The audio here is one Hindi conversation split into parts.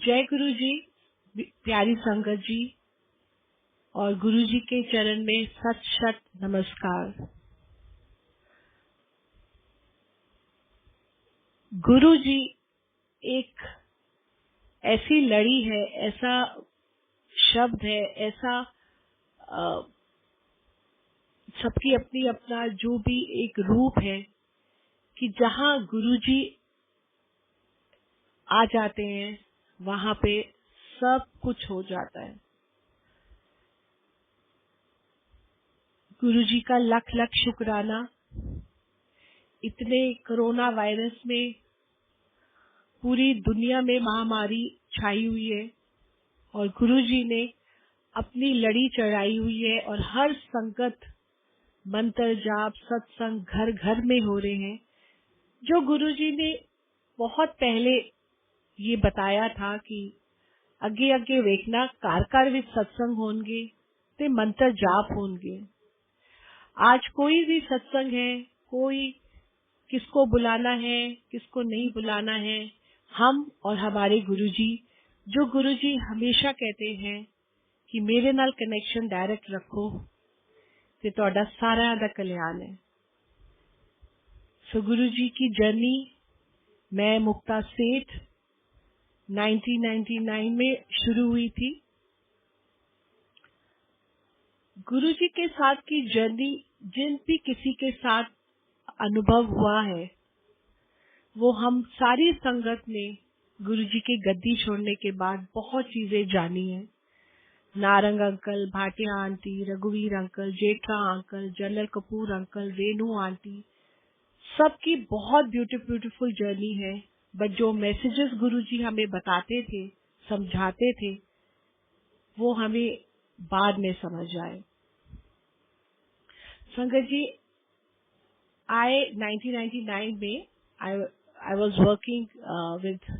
जय गुरु जी, प्यारी संगत जी और गुरु जी के चरण में सत शत नमस्कार। गुरु जी एक ऐसी लड़ी है, ऐसा शब्द है, ऐसा सबकी अपनी अपना जो भी एक रूप है कि जहाँ गुरु जी आ जाते हैं वहां पे सब कुछ हो जाता है। गुरु जी का लख लख शुक्राना। इतने कोरोना वायरस में पूरी दुनिया में महामारी छाई हुई है और गुरु जी ने अपनी लड़ी चढ़ाई हुई है और हर संगत मंत्र जाप सत्संग घर घर में हो रहे हैं। जो गुरु जी ने बहुत पहले ये बताया था कि अगे अगे वेखना कार कार विच सत्संग होंगे ते मंत्र जाप होंगे। आज कोई भी सत्संग है, कोई किसको बुलाना है किसको नहीं बुलाना है, हम और हमारे गुरुजी, जो गुरुजी हमेशा कहते हैं कि मेरे नाल कनेक्शन डायरेक्ट रखो ते तुहाडा सारा दा कल्याण है। सो गुरुजी की जर्नी मैं मुक्ता सेठ 1999 में शुरू हुई थी। गुरुजी के साथ की जर्नी जिन भी किसी के साथ अनुभव हुआ है वो हम सारी संगत ने गुरुजी की गद्दी छोड़ने के बाद बहुत चीजें जानी है। नारंग अंकल, भाटिया आंटी, रघुवीर uncle, Jetha uncle, general Kapoor uncle, Renu aunty, सबकी बहुत ब्यूटीफुल जर्नी है। बट जो मैसेजेस गुरुजी हमें बताते थे, समझाते थे, वो हमें बाद में समझ आए। संगत जी, 1999 में I was working with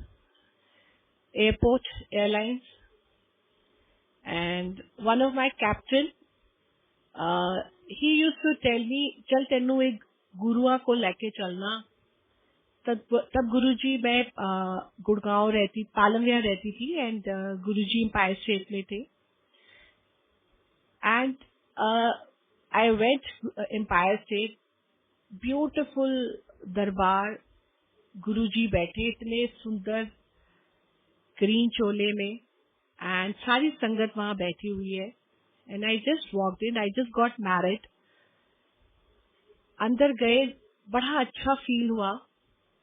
Airport Airlines, and one of my captain, he used to tell me, चल तेनू एक गुरुआ को लेके चलना। तब गुरुजी, मैं गुड़गांव रहती, पालमया रहती थी, एंड गुरुजी एम्पायर स्टेट में थे। And I went Empire State, beautiful दरबार, गुरुजी बैठे इतने सुंदर ग्रीन चोले में, एंड सारी संगत वहां बैठी हुई है। And I just walked in, I just got married. अंदर गए, बड़ा अच्छा फील हुआ।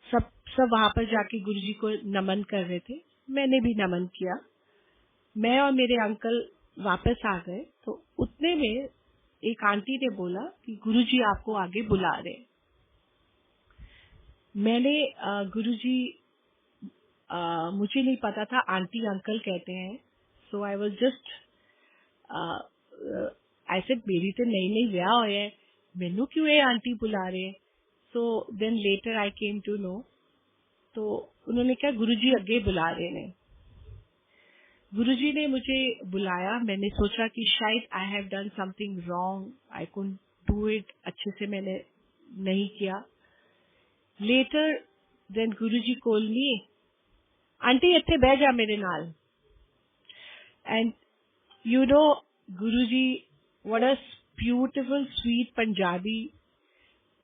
सब वहां पर जाके गुरुजी को नमन कर रहे थे, मैंने भी नमन किया। मैं और मेरे अंकल वापस आ गए तो उतने में एक आंटी ने बोला कि गुरुजी आपको आगे बुला रहे। मैंने गुरुजी, मुझे नहीं पता था आंटी अंकल कहते हैं। So I was just, I said मेरी तो नई नई ब्याह होया है, मैनू क्यों ये आंटी बुला रहे। So then later I came to know, तो उन्होंने कहा गुरुजी अगे बुला रहे हैं। गुरुजी ने मुझे बुलाया। मैंने सोचा कि शायद I have done something wrong, I couldn't do it, अच्छे से मैंने नहीं किया। लेटर देन गुरुजी कॉल मी, आंटी इत्थे बह जा मेरे नाल। And you know Guruji, what a beautiful sweet Punjabi,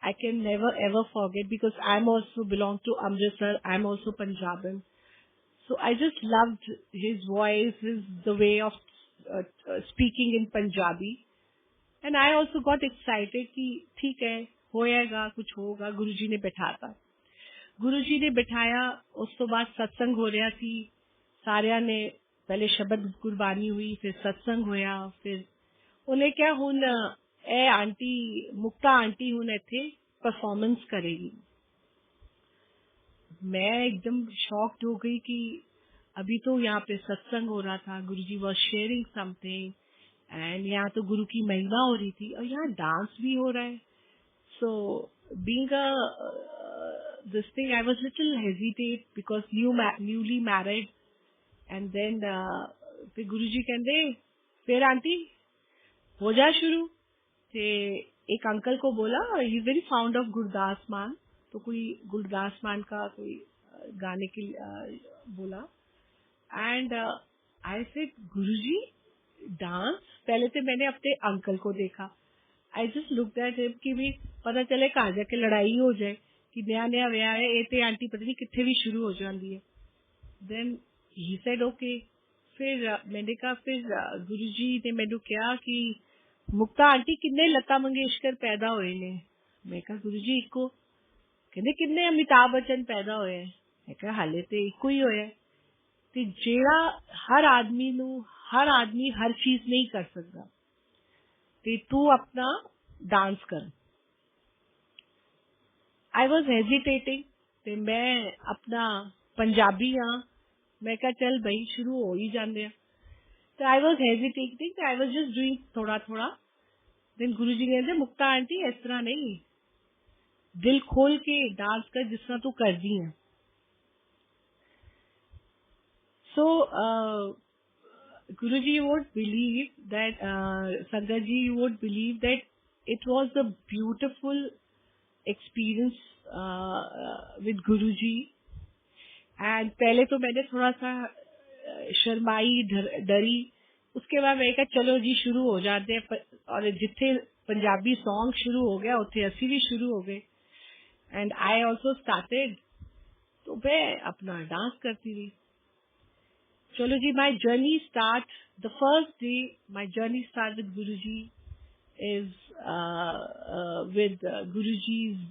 I can never ever forget, because I'm also belong to Amritsar, I'm also Punjaban. So I just loved his voice, the way of speaking in Punjabi. And I also got excited कि ठीक है, होएगा, कुछ होगा। गुरुजी ने बैठाता, गुरुजी ने बैठाया। उस तो बाद सत्संग हो रहा सी, सारिया ने पहले शब्द गुरबानी हुई, फिर सत्संग होया। फिर उन्हें क्या हुन ए आंटी मुक्ता आंटी हुन इत्थे परफॉर्मेंस करेगी। मैं एकदम शॉक्ड हो गई कि अभी तो यहाँ पे सत्संग हो रहा था, गुरुजी वाज शेयरिंग समथिंग, एंड यहाँ तो गुरु की महिमा हो रही थी और यहाँ डांस भी हो रहा है। So being this thing, I was little hesitate because newly married. And then फिर गुरुजी कहते फिर आंटी हो जा शुरू। ते एक अंकल को बोला, he is very found of Gurdas मान, तो कोई गुरदास मान का कोई गाने के बोला। And I said Guruji dance. पहले तो मैंने अपने अंकल को देखा. I just look that him कि भी पता चले कहाँ जाके लड़ाई हो जाए कि नया नया विआह है ये ते आंटी पता नहीं कितने भी शुरू हो जाती है. Then he said okay. फिर मैंने कहा फिर गुरुजी ने मैनू कहा कि मुक्ता आंटी किन्ने लता मंगेशकर पैदा हुए ने. मैं कहा गुरुजी इको. कहते किन्ने अमिताभ बच्चन पैदा होए. मैं कहा हाले ते इको ही होया. ते जेड़ा हर आदमी हर चीज नहीं कर सकता ते तू अपना डांस कर. I was hesitating. ते मैं अपना पंजाबी हाँ मैं कहा चल भाई शुरू हो ही जाते हैं. तो I was hesitating. I was just doing थोड़ा थोड़ा. देन गुरुजी कहते मुक्ता आंटी इस तरह नहीं दिल खोल के डांस कर जिस तरह तू कर दी है. So, Guruji, you would believe that, Sangatji, you would believe that it was a beautiful experience with Guruji. And पहले तो मैंने थोड़ा सा शर्माई डरी. उसके बाद मैं कहा चलो जी शुरू हो जाते हैं. और जिथे पंजाबी सॉन्ग शुरू हो गया उथे असी भी शुरू हो गए. And I also started. तो मैं अपना डांस करती रही. चलो जी my journey start the first day my journey start with Guruji is with Guruji's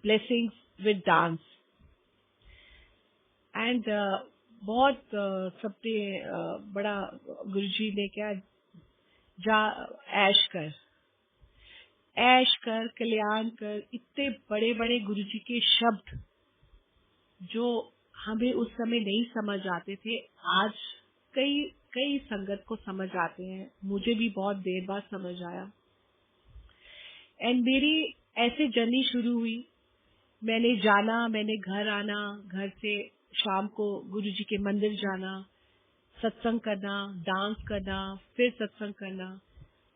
blessings with dance and बहुत सबने बड़ा गुरुजी ने क्या जा ऐश कर कल्याण कर इतने बड़े बड़े गुरुजी के शब्द जो हमें उस समय नहीं समझ आते थे आज कई संगत को समझ आते हैं. मुझे भी बहुत देर बाद समझ आया. एंड मेरी ऐसे जर्नी शुरू हुई. मैंने घर आना, घर से शाम को गुरुजी के मंदिर जाना, सत्संग करना, डांस करना, फिर सत्संग करना.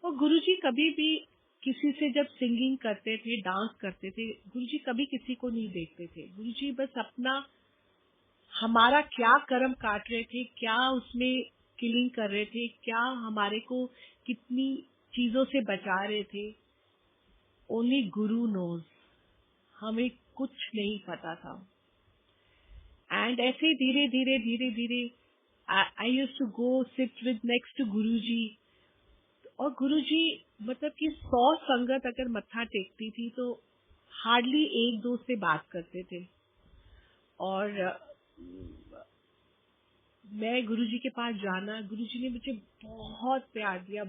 और गुरुजी कभी भी किसी से जब सिंगिंग करते थे डांस करते थे गुरुजी कभी किसी को नहीं देखते थे. गुरुजी बस अपना हमारा क्या कर्म काट रहे थे, क्या उसमें किलिंग कर रहे थे, क्या हमारे को कितनी चीजों से बचा रहे थे. ओनली गुरु नोज. हमें कुछ नहीं पता था. एंड ऐसे धीरे धीरे I used to go sit with next to Guruji. और गुरुजी मतलब कि 100 संगत अगर मत्था टेकती थी तो हार्डली एक दो से बात करते थे. और मैं गुरुजी के पास जाना, गुरुजी ने मुझे बहुत प्यार दिया.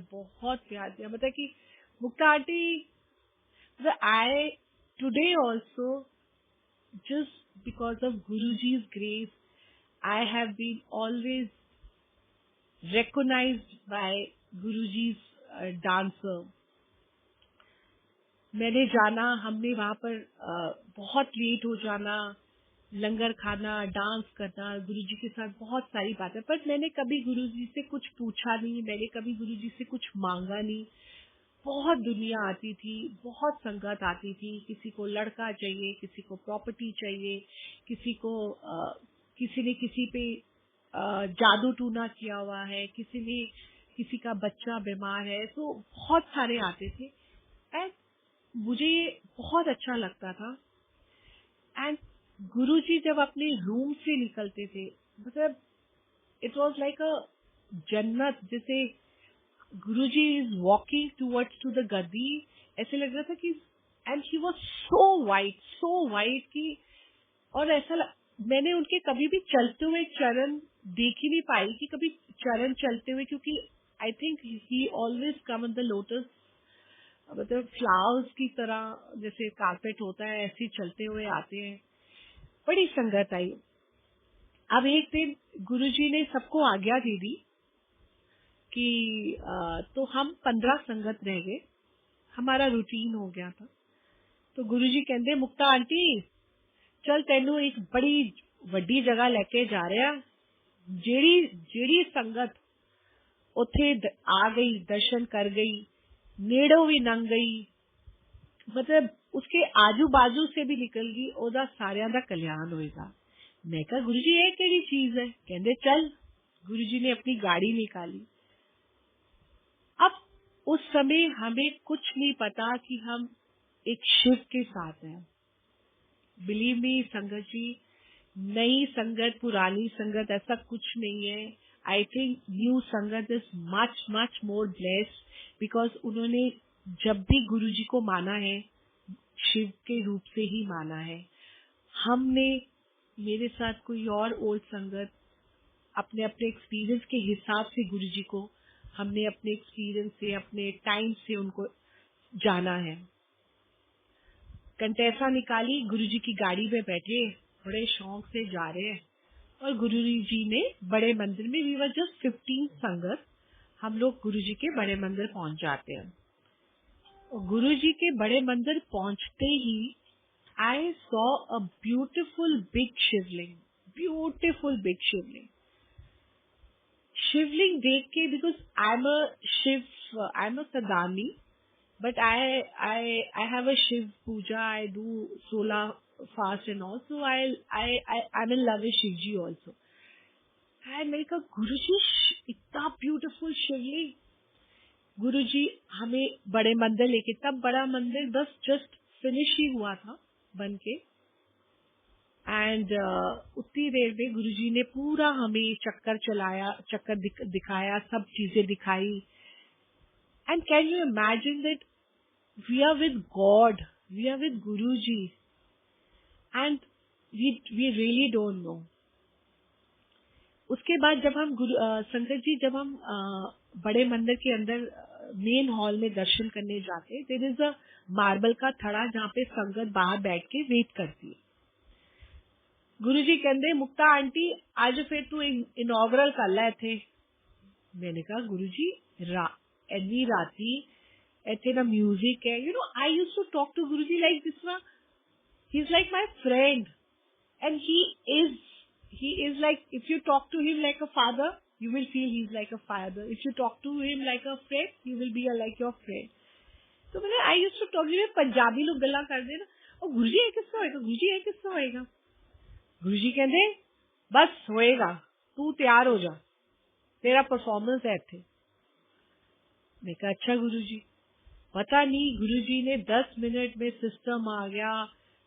मतलब कि Mukta aunty I today also just because of Guruji's grace I have been always recognized by Guruji's dancer. मैंने जाना, हमने वहाँ पर बहुत लेट हो जाना, लंगर खाना, डांस करना, गुरुजी के साथ बहुत सारी बातें. पर मैंने कभी गुरुजी से कुछ पूछा नहीं, मैंने कभी गुरुजी से कुछ मांगा नहीं. बहुत दुनिया आती थी, बहुत संगत आती थी. किसी को लड़का चाहिए, किसी को प्रॉपर्टी चाहिए, किसी ने किसी पे जादू टूना किया हुआ है, किसी का बच्चा बीमार है. तो बहुत सारे आते थे एंड मुझे ये बहुत अच्छा लगता था. एंड गुरुजी जब अपने रूम से निकलते थे मतलब इट वाज लाइक अ जन्नत. जैसे Guruji is walking towards to the गद्दी, ऐसे लग रहा था कि and he was so white की. और मैंने उनके कभी भी चलते हुए चरण देख ही नहीं पाई कि कभी चरण चलते हुए, क्योंकि I think he always come on the lotus. मतलब फ्लावर्स की तरह जैसे कारपेट होता है ऐसे चलते हुए आते हैं. बड़ी संगत आई. अब एक दिन गुरुजी ने सबको आज्ञा दे दी कि तो हम 15 संगत रह गए. हमारा रूटीन हो गया था. तो गुरुजी कहते मुक्ता आंटी चल तेनू एक बड़ी वड्डी जगह लेके जा रहे हैं. जेड़ी संगत उथे आ गई, दर्शन कर गई, नेड़ों भी लंघ गई, मतलब उसके आजू बाजू से भी निकल गई, ओदा सारियां दा कल्याण होएगा. मैं कहा गुरुजी ये केड़ी चीज है? कहते चल। गुरुजी ने अपनी गाड़ी निकाली। अब उस समय हमें कुछ नहीं पता कि हम एक शिव के साथ हैं। बिलीव मी संगत जी, नई संगत पुरानी संगत ऐसा कुछ नहीं है। आई थिंक न्यू संगत is much much more blessed because उन्होंने जब भी गुरुजी को माना है शिव के रूप से ही माना है। हमने, मेरे साथ कोई और ओल्ड संगत, अपने अपने एक्सपीरियंस के हिसाब से गुरुजी को हमने अपने एक्सपीरियंस से, अपने टाइम से उनको जाना है। कंटेसा निकाली, गुरुजी की गाड़ी में बैठे, बड़े शौक से जा रहे हैं और गुरुजी ने बड़े मंदिर में, वी वर जस्ट 15 संगत, हम लोग गुरुजी के बड़े मंदिर पहुंच जाते हैं। गुरुजी के बड़े मंदिर पहुंचते ही I saw a beautiful big Shivling, beautiful big Shivling. Shivling देख के, बिकॉज आई एम अ सदानी, but I have a Shiv puja. I do solar fast and all, so I'm in love with Shivji also. And मैंने कहा गुरुजी इतना ब्यूटीफुल शिवलिंग। गुरुजी हमें बड़े मंदिर लेके, तब बड़ा मंदिर बस जस्ट फिनिश ही हुआ था बन के, एंड उतनी देर में गुरुजी ने पूरा हमें चक्कर चलाया, चक्कर दिखाया, सब चीजें दिखाई। And can you imagine that we are with God, we are with Guruji, and we really don't know. उसके बाद जब हम संगत जी, जब हम बड़े मंदिर के अंदर मेन हॉल में दर्शन करने जाते, देयर इज अ मार्बल का थड़ा जहाँ पे संगत बाहर बैठ के वेट करती है। गुरुजी कहते मुक्ता आंटी आज फिर तू इनॉग्रल कर ला थे। मैंने कहा गुरुजी एनी राती ऐसे ना म्यूजिक है, you know I used to talk to Guruji like this one, he is like my friend and he is like, if you talk to him like a father, you will feel he's like a father. If you talk to him like a friend, he will be like your friend. तो मैंने I used to talk, you Punjabi लोग गल्ला कर दे ना, और गुरुजी ये किसका होएगा, गुरुजी ये किसका होएगा। गुरुजी कहते बस होएगा, तू तैयार हो जा, तेरा परफॉर्मेंस है थे। मैं कहा अच्छा गुरुजी। पता नहीं गुरुजी ने 10 मिनट में सिस्टम आ गया,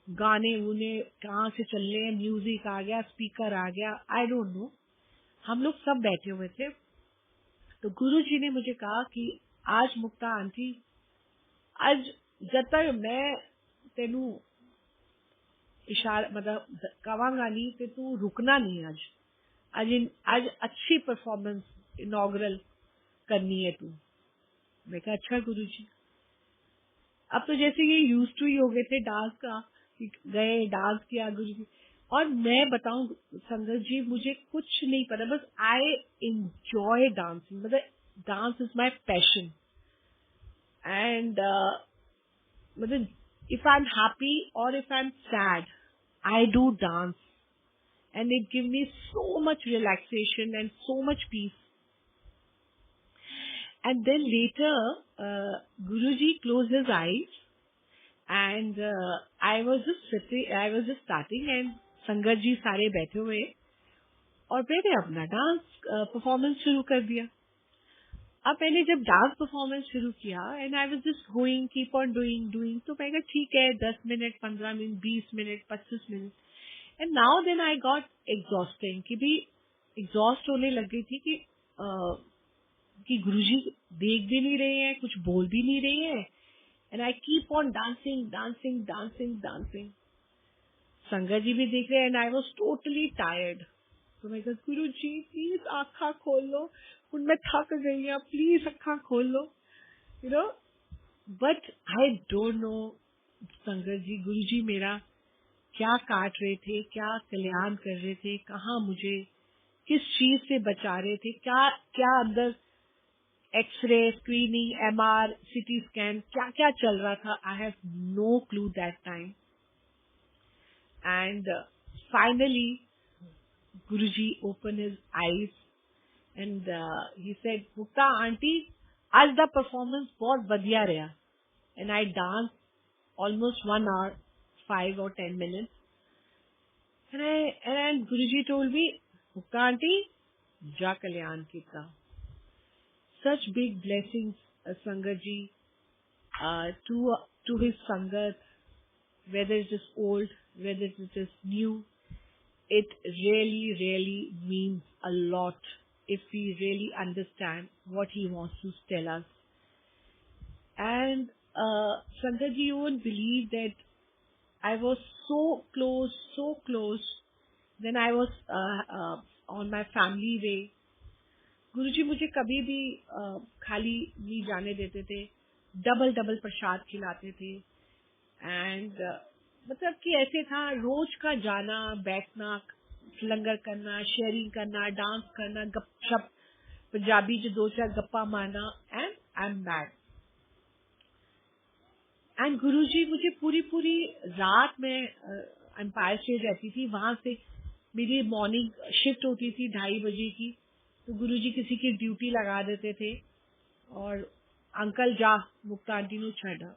गाने उने कहाँ से चल रहे हैं, म्यूजिक आ गया, स्पीकर आ गया, आई डोंट नो। हम लोग सब बैठे हुए थे, तो गुरुजी ने मुझे कहा कि आज मुक्ता आंटी, आज जब तक मैं तेनू इशारा मतलब कवांगा नहीं ते तू रुकना नहीं, आज अच्छी परफॉर्मेंस इनॉग्रल करनी है तू। मैं कहा अच्छा गुरुजी। अब तो जैसे ये यूज टू ही हो गए थे डांस का, गए डांस किया गुरुजी। और मैं बताऊं संगत जी, मुझे कुछ नहीं पता, बस आई एंजॉय डांसिंग, मतलब dance is my passion. And मतलब इफ आई एम हैप्पी और if I am sad, I do dance and it give me so much relaxation and so much peace. And then later, Guruji closed his eyes, and I was just starting, and संगत जी सारे बैठे हुए और मैंने अपना डांस परफॉर्मेंस शुरू कर दिया। अब मैंने जब डांस परफॉर्मेंस शुरू किया, and I was just going, keep on doing, तो मैं कहा ठीक है 10 minute, 15 minute, 20 minute, 25 minute, and now then I got exhausting, कि भी एग्जॉस्ट होने लग गई थी कि गुरुजी देख भी नहीं रहे हैं, कुछ बोल भी नहीं रहे हैं, and I keep on dancing. संगत जी भी देख रहे हैं, and I was totally tired. तो मैं कहा गुरुजी प्लीज आँखा खोल लो, उन मैं थक गई हूँ, प्लीज आँखा खोल लो, you know. But I don't know Sangat ji, गुरुजी मेरा क्या काट रहे थे, क्या कल्याण कर रहे थे, कहाँ मुझे किस चीज से बचा रहे थे, क्या अंदर x-ray, screening, MR, CT scan, क्या क्या चल रहा था, I have no clue that time. And finally Guruji open his eyes and he said Mukta aunty आज दा परफॉर्मेंस बहुत बढ़िया रहा, and I dance almost 1 hour 5 or 10 minutes, And Guruji told me, Mukta aunty, ja kalyan kita. Such big blessings, Sangat ji, to his Sangat, whether it is old, whether it is new, it really, really means a lot if we really understand what he wants to tell us. And Sangat ji, you won't believe that I was so close. Then I was on my family way. गुरुजी मुझे कभी भी खाली नहीं जाने देते थे, डबल प्रसाद खिलाते थे. एंड मतलब कि ऐसे था, रोज का जाना, बैठना, लंगर करना, शेयरिंग करना, डांस करना, गपशप, पंजाबी जो 2-4 गप्पा मारना, and I am back. And Guruji मुझे पूरी रात में एम्पायर स्टेट रहती थी, वहां से मेरी मॉर्निंग शिफ्ट होती थी 2:30 बजे की. तो गुरुजी किसी की ड्यूटी लगा देते थे और अंकल जा मुक्ता आंटी नु छड़ा.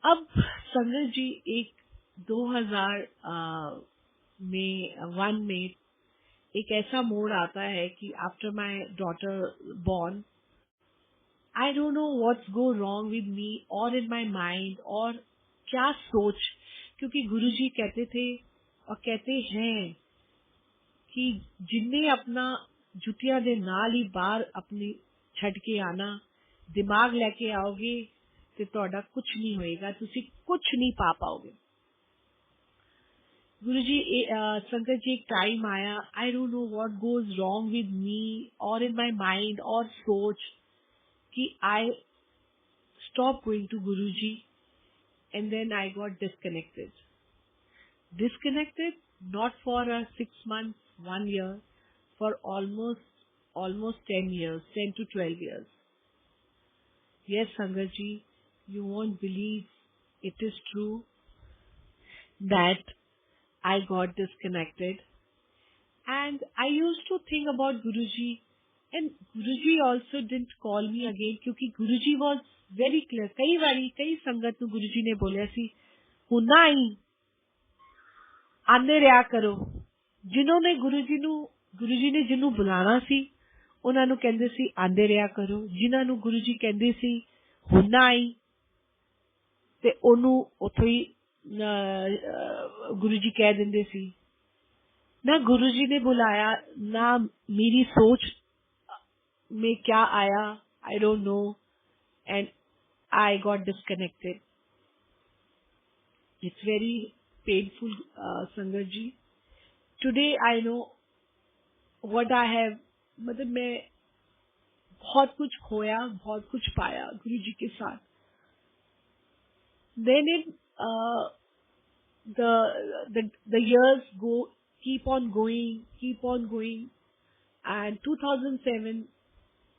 अब संगत जी एक 2001 में एक ऐसा मोड़ आता है कि after my daughter born, I don't know what's go wrong with me और इन माय माइंड, और क्या सोच, क्योंकि गुरुजी कहते थे और कहते हैं कि जिन्ने अपना जुतिया दे नाल ही बाहर अपनी छड़ के आना, दिमाग लेके आओगे तो ਤੁਹਾਡਾ कुछ नहीं होएगा, तुसी कुछ नहीं पा पाओगे. गुरुजी संगत जी एक टाइम आया, I don't know what goes wrong with me और इन माय माइंड और सोच कि I stop going to Guruji, and then I got disconnected not for 6 months, 1 year, for almost 10 years, 10 to 12 years. Yes, Sangat ji, you won't believe it is true that I got disconnected, and I used to think about Guruji, and Guruji also didn't call me again क्योंकि Guruji was very clear. कई संगत नु Guruji ने बोलिया सी, हुना ही आंदे रहा करो. जिन्होंने गुरुजी ने जिन्हों बुलाना सी उन्हां नू कहंदे सी आंदे रहा करो. जिन्हां नू गुरुजी कहंदे सी हुना आई ते ओनू उथों ही गुरुजी कह दिंदे सी. ना गुरुजी ने बुलाया, ना मेरी सोच में क्या आया, I don't no, and I got disconnected. It's very painful, Sangat ji. Today I know what I have. मतलब मैं बहुत कुछ खोया, बहुत कुछ पाया गुरुजी के साथ. Then the years keep on going, and 2007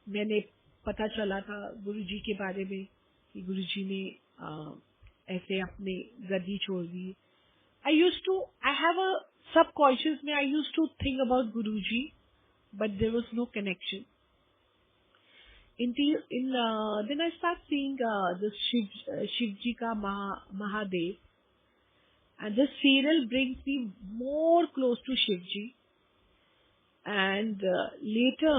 मैंने पता चला था गुरुजी के बारे में कि गुरुजी ने ऐसे अपने गद्दी छोड़ दी. I have a subconscious में I used to think about Guruji, but there was no connection. Then I start seeing this Shivji ka Mahadev, and this serial brings me more close to Shivji. And later,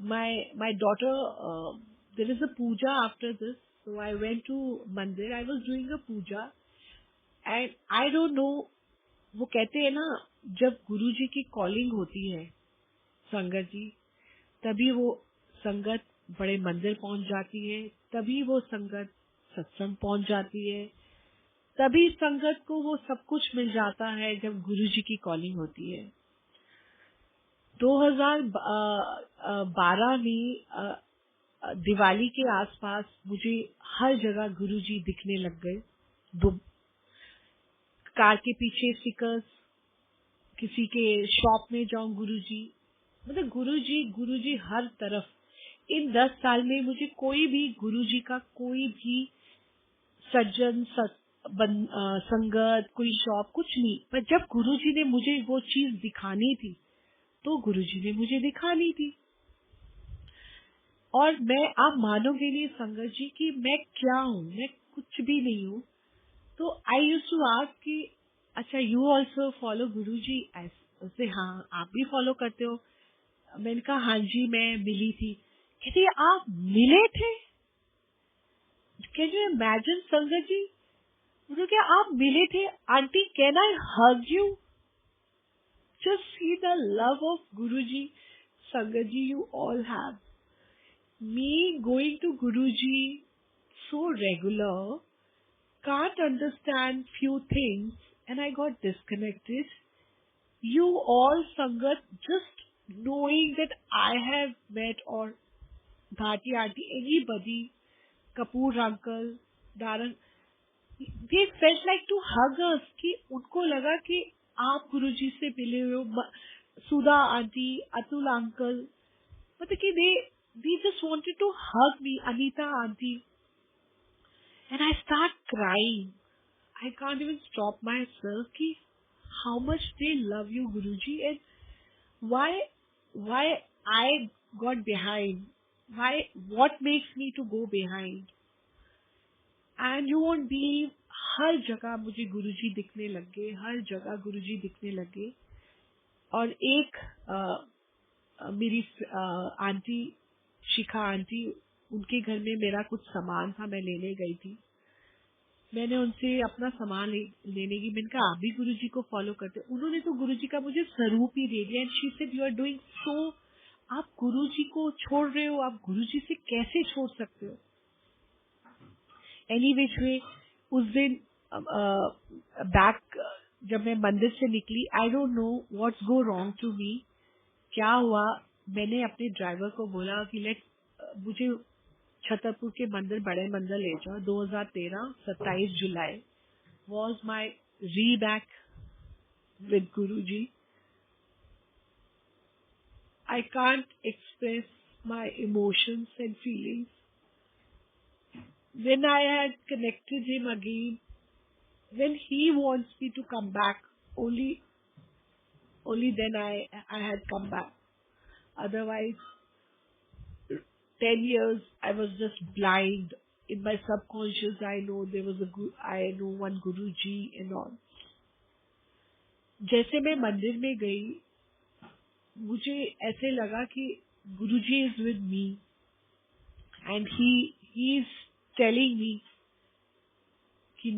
my daughter, there is a puja after this, so I went to Mandir. I was doing a puja. And I don't no, वो कहते हैं ना जब गुरुजी की कॉलिंग होती है संगत जी, तभी वो संगत बड़े मंदिर पहुंच जाती है, तभी वो संगत सत्संग पहुंच जाती है, तभी संगत को वो सब कुछ मिल जाता है जब गुरुजी की कॉलिंग होती है. 2012 में दिवाली के आसपास मुझे हर जगह गुरुजी दिखने लग गए. कार के पीछे स्टिकर्स, किसी के शॉप में जाऊं गुरुजी, मतलब गुरुजी हर तरफ. इन 10 साल में मुझे कोई भी गुरुजी का कोई भी सज्जन संगत, कोई शॉप, कुछ नहीं. पर जब गुरुजी ने मुझे वो चीज दिखानी थी तो गुरुजी ने मुझे दिखानी थी. और मैं, आप मानोगे नहीं संगत जी कि मैं क्या हूँ, मैं कुछ भी नहीं हूँ. तो आई यूज्ड टू आस्क कि अच्छा यू ऑल्सो फॉलो गुरुजी? ऐसे हाँ, आप भी फॉलो करते हो? मैंने कहा हाँ जी, मैं मिली थी। कहती आप मिले थे? कैन यू इमेजिन संगत जी? मुझे क्या आप मिले थे? Aunty can I hug you? Just see the love of Guruji, Sangat ji, you all have. Me going to Guruji so regular, can't understand few things, and I got disconnected. You all Sangat, just knowing that I have met or Bhati auntie, anybody, Kapoor uncle, Daran, they felt like to hug us कि उनको लगा कि आप गुरुजी से मिले हुए हो, सुधा आंटी, अतुल अंकल, मतलब कि they just wanted to hug me, Anita auntie, and I start crying. I can't even stop myself कि how much they love you Guruji, and why I got behind, why what makes me to go behind. And you won't believe, हर जगह मुझे गुरुजी दिखने लग गए, हर जगह गुरुजी दिखने लगे. और एक मेरी आंटी शिखा आंटी, उनके घर में मेरा कुछ सामान था, मैं लेने गई थी. मैंने उनसे अपना सामान लेने की, मैंने कहा आप भी गुरुजी को फॉलो करते हो? उन्होंने तो गुरुजी का मुझे स्वरूप ही दे दिया. And she said you are doing so, आप गुरुजी को छोड़ रहे हो, आप गुरुजी से कैसे छोड़ सकते हो? एनी विच वे, उस दिन बैक जब मैं मंदिर से निकली, I don't know what's go wrong to me. क्या हुआ, मैंने अपने ड्राइवर को बोला कि मुझे छतरपुर के मंदिर, बड़े मंदिर ले जाओ. 2013 27 जुलाई वॉज माई री back with Guruji. I can't express my emotions and feelings. When I had connected him again, when he wants me to come back, only then I had come back. Otherwise, 10 years I was just blind. In my subconscious, I know there was I know one Guruji and all. जैसे मैं मंदिर में गई, मुझे ऐसे लगा कि गुरुजी is with me, and he is telling me कि